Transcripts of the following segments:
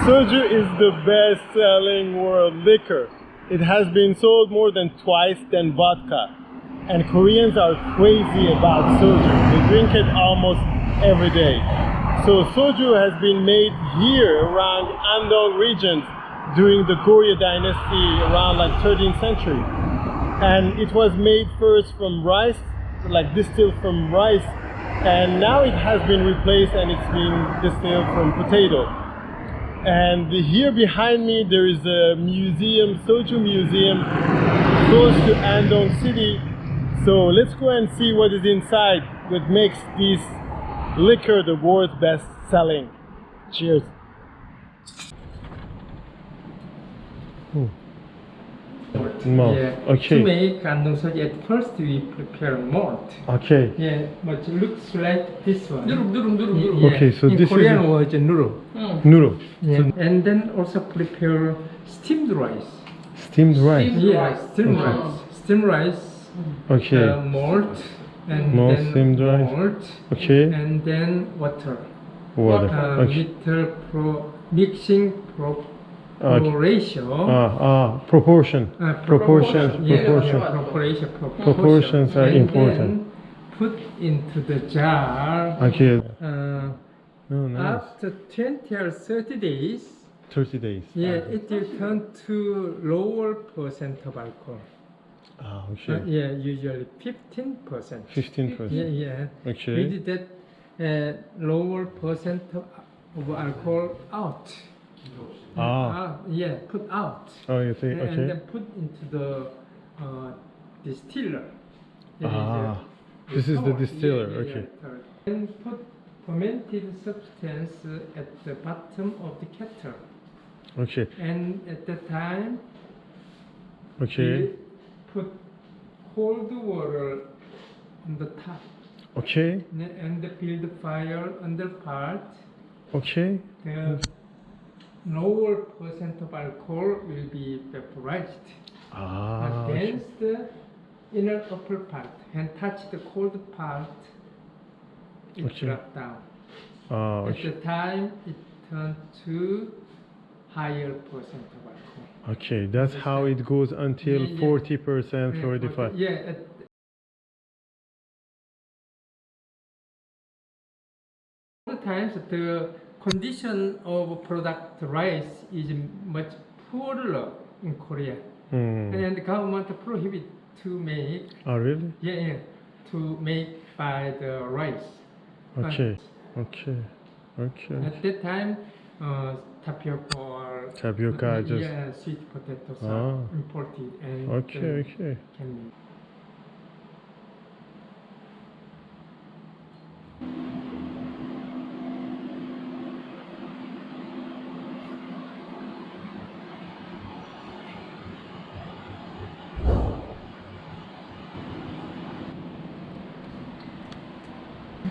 Soju is the best-selling world liquor. It has been sold more than twice than vodka. And Koreans are crazy about soju. They drink it almost every day. So soju has been made here around Andong region during the Goryeo Dynasty around like 13th century. And it was made first from rice, like distilled from rice, and now it has been replaced and it's being distilled from potato. And here behind me there is a museum, Soju Museum, close to Andong City. So let's go and see what is inside, what makes this liquor the world's best selling. Cheers. Malt. Yeah. Okay. To make Andong soju, at first we prepare malt. Okay. Yeah, but it looks like this one. 누룩. Yeah. Okay, so in this Korean is was nurup. noodle. Yeah. And then also prepare steamed rice. Steamed rice. Yeah, steamed Okay. rice. Steamed rice. Okay. Malt. And Malt, then steamed rice. malt. Okay. And then water. Water. Okay. Mixing ratio. Proportion. Proportions Proportions are and important. Then put into the jar. Okay. Uh, Oh, nice. After 20 or 30 days, 30 days. yeah, it will turn to lower percent of alcohol. Okay. Yeah, usually 15%. 15%. Yeah. Okay. With that lower percent of alcohol out. Yeah, put out. Oh, you think? And Okay. then put into the distiller. This is the distiller. Okay. And put fermented substance at the bottom of the kettle. Okay. And at the time, Okay. we put cold water on the top. Okay. And build the fire on the part. Okay. The lower percent of alcohol will be vaporized Okay. against the inner upper part, and touch the cold part, it Okay. drop down. At Okay. the time it turns to higher percent of alcohol. Okay. That's how it goes until Yeah, yeah. 40%, 45%. Yeah. All the times the condition of product rice is much poorer in Korea, and the government prohibit to make. Oh, really? Yeah, to make by the rice. Okay. At that time, tapioca or Tapioca just. yeah, sweet potatoes are imported and Okay. can be.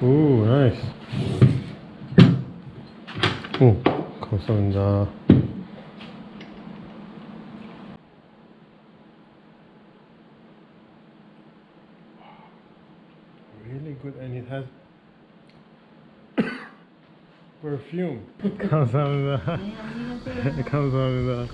오, 나이스. 오, 감사합니다. Really good, and it has perfume. 감사합니다. 감사합니다.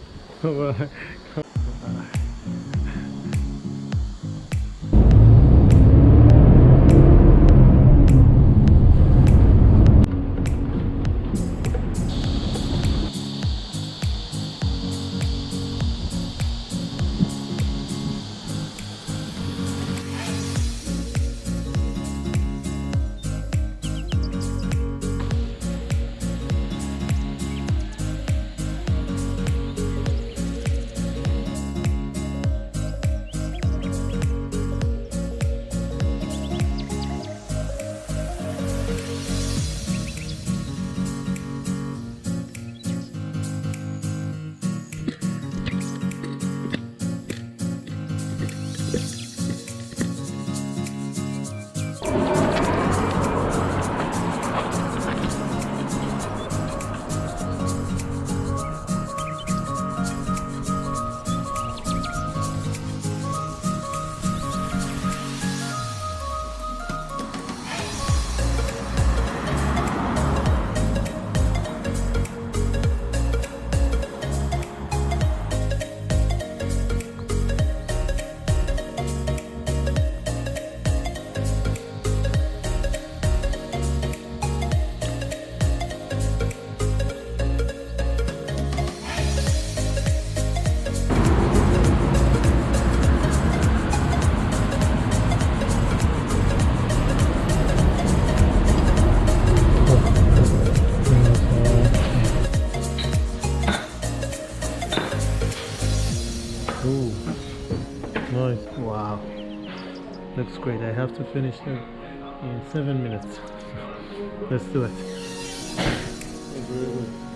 Ooh, nice. Wow, looks great. I have to finish it in 7 minutes. Let's do it. Very good.